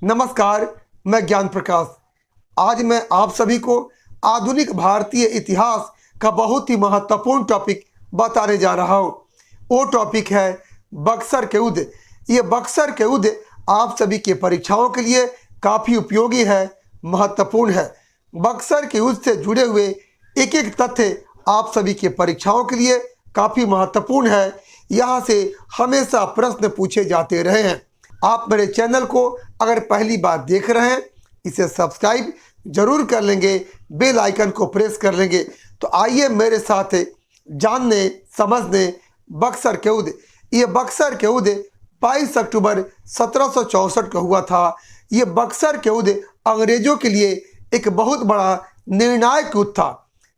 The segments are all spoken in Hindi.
नमस्कार, मैं ज्ञान प्रकाश। आज मैं आप सभी को आधुनिक भारतीय इतिहास का बहुत ही महत्वपूर्ण टॉपिक बताने जा रहा हूँ। वो टॉपिक है बक्सर के युद्ध। ये बक्सर के युद्ध आप सभी के परीक्षाओं के लिए काफ़ी उपयोगी है, महत्वपूर्ण है। बक्सर के युद्ध से जुड़े हुए एक एक तथ्य आप सभी के परीक्षाओं के लिए काफ़ी महत्वपूर्ण है। यहाँ से हमेशा प्रश्न पूछे जाते रहे हैं। आप मेरे चैनल को अगर पहली बार देख रहे हैं, इसे सब्सक्राइब जरूर कर लेंगे, बेल आइकन को प्रेस कर लेंगे। तो आइए मेरे साथ जानने समझने बक्सर के युद्ध। ये बक्सर के युद्ध 22 अक्टूबर 1764 को हुआ था। ये बक्सर के युद्ध अंग्रेजों के लिए एक बहुत बड़ा निर्णायक युद्ध था।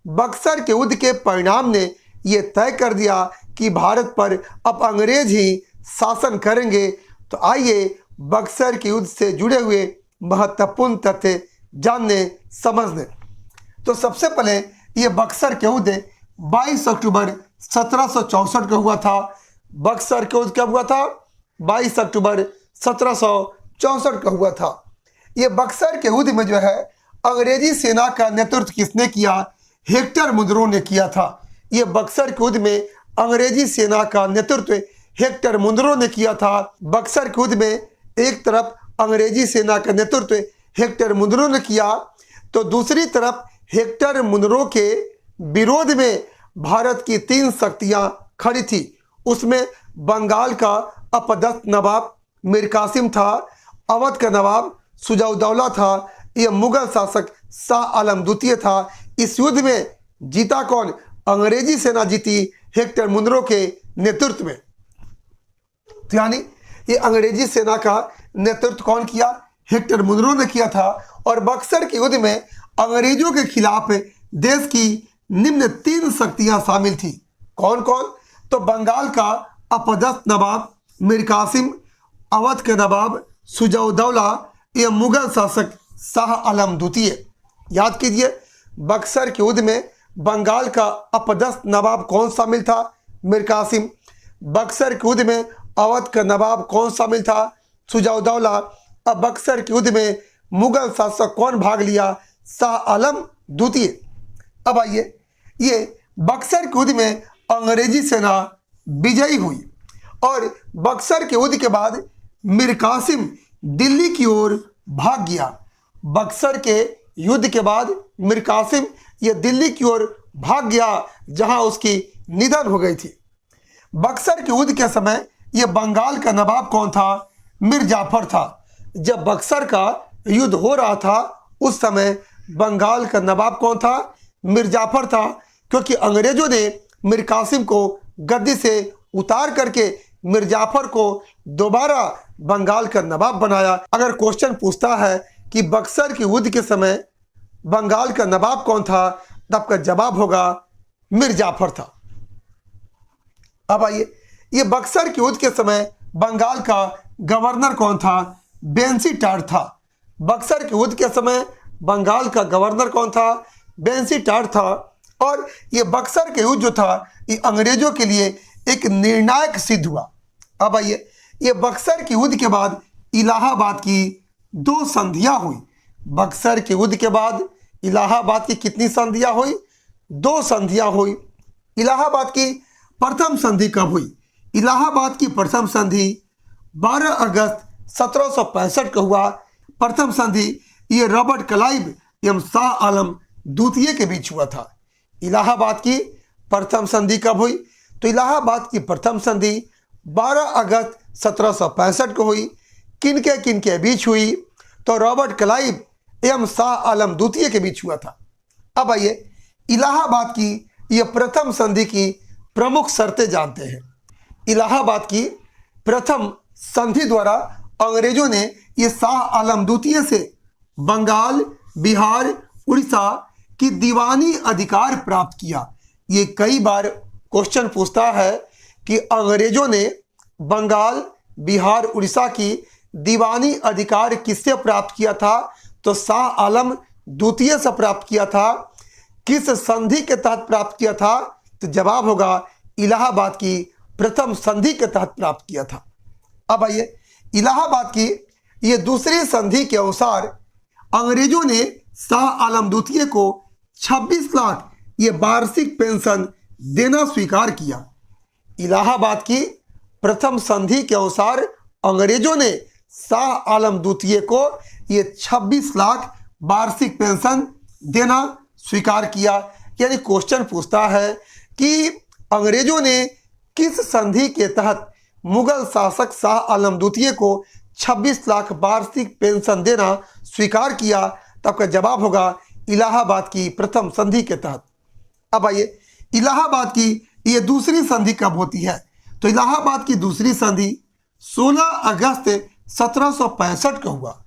बक्सर के युद्ध के परिणाम ने ये तय कर दिया कि भारत पर अब अंग्रेज ही शासन करेंगे। तो आइए बक्सर के युद्ध से जुड़े हुए महत्वपूर्ण तथ्य जानने समझने। तो सबसे पहले ये बक्सर के युद्ध 22 अक्टूबर 1764 को हुआ था। बक्सर के युद्ध कब हुआ था? 22 अक्टूबर 1764 को हुआ था। ये बक्सर के युद्ध में जो है अंग्रेजी सेना का नेतृत्व किसने किया? हेक्टर मुनरो ने किया था। ये बक्सर के युद्ध में अंग्रेजी सेना का नेतृत्व हेक्टर मुनरो ने किया था। बक्सर के युद्ध में एक तरफ अंग्रेजी सेना का नेतृत्व हेक्टर मुनरो ने किया, तो दूसरी तरफ हेक्टर मुनरो के विरोध में भारत की 3 शक्तियां खड़ी थी। उसमें बंगाल का अपदस्थ नवाब मीर कासिम था, अवध का नवाब सुजाउद्दौला था, यह मुगल शासक शाह आलम द्वितीय था। इस युद्ध में जीता कौन? अंग्रेजी सेना जीती हेक्टर मुनरो के नेतृत्व में। तो यानी ये अंग्रेजी सेना का नेतृत्व कौन किया? हेक्टर मुनरो ने किया था। और बक्सर के युद्ध में अंग्रेजों के खिलाफ देश की निम्न 3 शक्तियां शामिल थी। कौन कौन? तो बंगाल का अपदस्थ नवाब मीर कासिम, अवध के नवाब सुजाउद्दौला, यह मुगल शासक शाह आलम द्वितीय। याद कीजिए, बक्सर के युद्ध में बंगाल का अपदस्थ नवाब कौन शामिल था? मीर कासिम। बक्सर के युद्ध में अवध का नवाब कौन शामिल था? सुजाउद्दौला। अब बक्सर के युद्ध में मुगल शासक कौन भाग लिया? शाह आलम द्वितीय। अब आइए, ये बक्सर के युद्ध में अंग्रेजी सेना विजयी हुई और बक्सर के युद्ध के बाद मीर कासिम दिल्ली की ओर भाग गया। बक्सर के युद्ध के बाद मीर कासिम ये दिल्ली की ओर भाग गया, जहां उसकी निधन हो गई थी। बक्सर के युद्ध के समय यह बंगाल का नवाब कौन था? मीर जाफर था। जब बक्सर का युद्ध हो रहा था उस समय बंगाल का नवाब कौन था? मीर जाफर था, क्योंकि अंग्रेजों ने मीर कासिम को गद्दी से उतार करके मीर जाफर को दोबारा बंगाल का नवाब बनाया। अगर क्वेश्चन पूछता है कि बक्सर के युद्ध के समय बंगाल का नवाब कौन था, तब आपका जवाब होगा मीर जाफर था। अब आइए, ये बक्सर के युद्ध के समय बंगाल का गवर्नर कौन था? बेंसी टाड था। बक्सर के युद्ध के समय बंगाल का गवर्नर कौन था? बेंसी टाड था। और ये बक्सर के युद्ध जो था ये अंग्रेजों के लिए एक निर्णायक सिद्ध हुआ। अब आइए, ये बक्सर के युद्ध के बाद इलाहाबाद की 2 संधियां हुई। बक्सर के युद्ध के बाद इलाहाबाद की कितनी संधियां हुई? 2 संधियां हुई। इलाहाबाद की प्रथम संधि कब हुई? इलाहाबाद की प्रथम संधि 12 अगस्त 1765 को हुआ। प्रथम संधि ये रॉबर्ट क्लाइव एवं शाह आलम द्वितीय के बीच हुआ था। इलाहाबाद की प्रथम संधि कब हुई? तो इलाहाबाद की प्रथम संधि 12 अगस्त 1765 को हुई। किनके बीच हुई? तो रॉबर्ट क्लाइव एवं शाह आलम द्वितीय के बीच हुआ था। अब आइए, इलाहाबाद की यह प्रथम संधि की प्रमुख शर्तें जानते हैं। इलाहाबाद की प्रथम संधि द्वारा अंग्रेजों ने ये शाह आलम द्वितीय से बंगाल, बिहार, उड़ीसा की दीवानी अधिकार प्राप्त किया। ये कई बार क्वेश्चन पूछता है कि अंग्रेजों ने बंगाल, बिहार, उड़ीसा की दीवानी अधिकार किससे प्राप्त किया था? तो शाह आलम द्वितीय से प्राप्त किया था। किस संधि के तहत प्राप्त किया था? तो जवाब होगा इलाहाबाद की प्रथम संधि के तहत प्राप्त किया था। अब आइए, इलाहाबाद की ये दूसरी संधि के अनुसार अंग्रेजों ने शाह आलम द्वितीय को 26 लाख ये वार्षिक पेंशन देना स्वीकार किया। इलाहाबाद की प्रथम संधि के अनुसार अंग्रेजों ने शाह आलम द्वितीय को ये 26 लाख वार्षिक पेंशन देना स्वीकार किया। यानी क्वेश्चन पूछता है कि अंग्रेजों ने किस संधि के तहत मुगल शासक शाह आलम द्वितीय को 26 लाख वार्षिक पेंशन देना स्वीकार किया। तो आपका जवाब होगा इलाहाबाद की प्रथम संधि के तहत। अब आइए इलाहाबाद की ये दूसरी संधि कब होती है। तो इलाहाबाद की दूसरी संधि 16 अगस्त 1765 को हुआ।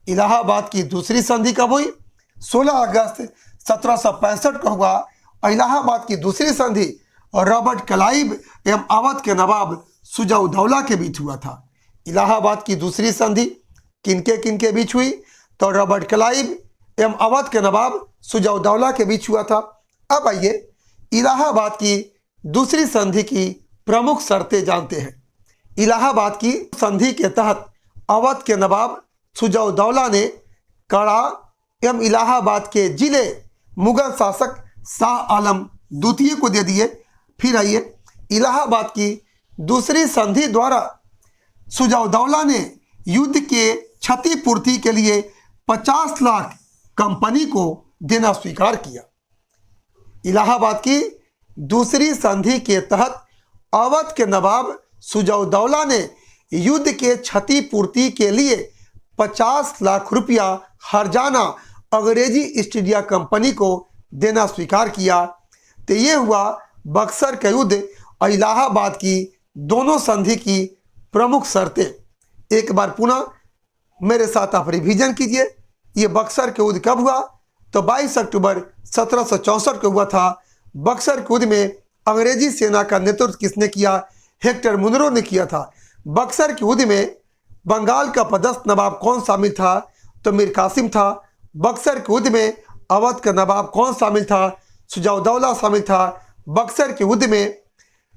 इलाहाबाद की दूसरी संधि कब हुई? 16 अगस्त 1765 को हुआ। और इलाहाबाद की दूसरी संधि रॉबर्ट क्लाइव एवं अवध के नवाब शुजा-उद-दौला के बीच हुआ था। इलाहाबाद की दूसरी संधि किनके बीच हुई? तो रॉबर्ट क्लाइव एवं अवध के नवाब शुजा-उद-दौला के बीच हुआ था। अब आइए इलाहाबाद की दूसरी संधि की प्रमुख शर्तें जानते हैं। इलाहाबाद की संधि के तहत अवध के नवाब शुजा-उद-दौला ने कड़ा एवं इलाहाबाद के जिले मुगल शासक शाह आलम द्वितीय को दे दिए। फिर आइए इलाहाबाद की दूसरी संधि द्वारा शुजा-उद-दौला ने युद्ध के क्षतिपूर्ति के लिए 50 लाख कंपनी को देना स्वीकार किया। इलाहाबाद की दूसरी संधि के तहत अवध के नवाब शुजा-उद-दौला ने युद्ध के क्षतिपूर्ति के लिए 50 लाख रुपया हर्जाना अंग्रेजी ईस्ट इंडिया कंपनी को देना स्वीकार किया। तो ये हुआ बक्सर के युद्ध और इलाहाबाद की दोनों संधि की प्रमुख शर्तें। एक बार पुनः मेरे साथ आप रिवीजन कीजिए। ये बक्सर के युद्ध कब हुआ? तो 22 अक्टूबर 1764 को हुआ था। बक्सर के युद्ध में अंग्रेजी सेना का नेतृत्व किसने किया? हेक्टर मुनरो ने किया था। बक्सर के युद्ध में बंगाल का पदस्थ नवाब कौन शामिल था? तो मीर कासिम था। बक्सर के युद्ध में अवध का नवाब कौन शामिल था? शुजा-उद-दौला शामिल था। बक्सर के युद्ध में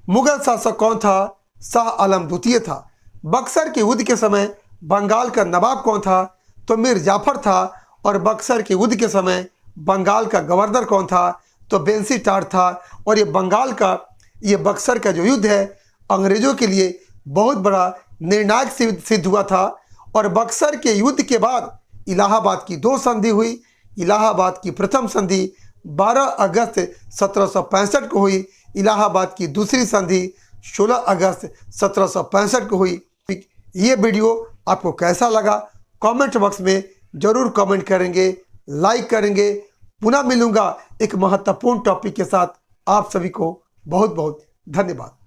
मुगल शासक कौन था? शाह आलम द्वितीय था। बक्सर के युद्ध के समय बंगाल का नवाब कौन था? तो मीर जाफर था। और बक्सर के युद्ध के समय बंगाल का गवर्नर कौन था? तो बेंसी टाट था। और ये बंगाल का ये बक्सर का जो युद्ध है अंग्रेजों के लिए बहुत बड़ा निर्णायक सिद्ध हुआ था। और बक्सर के युद्ध के बाद इलाहाबाद की दो संधि हुई। इलाहाबाद की प्रथम संधि 12 अगस्त 1765 को हुई। इलाहाबाद की दूसरी संधि 16 अगस्त 1765 को हुई। ये वीडियो आपको कैसा लगा कमेंट बॉक्स में ज़रूर कमेंट करेंगे, लाइक करेंगे। पुनः मिलूंगा एक महत्वपूर्ण टॉपिक के साथ। आप सभी को बहुत बहुत धन्यवाद।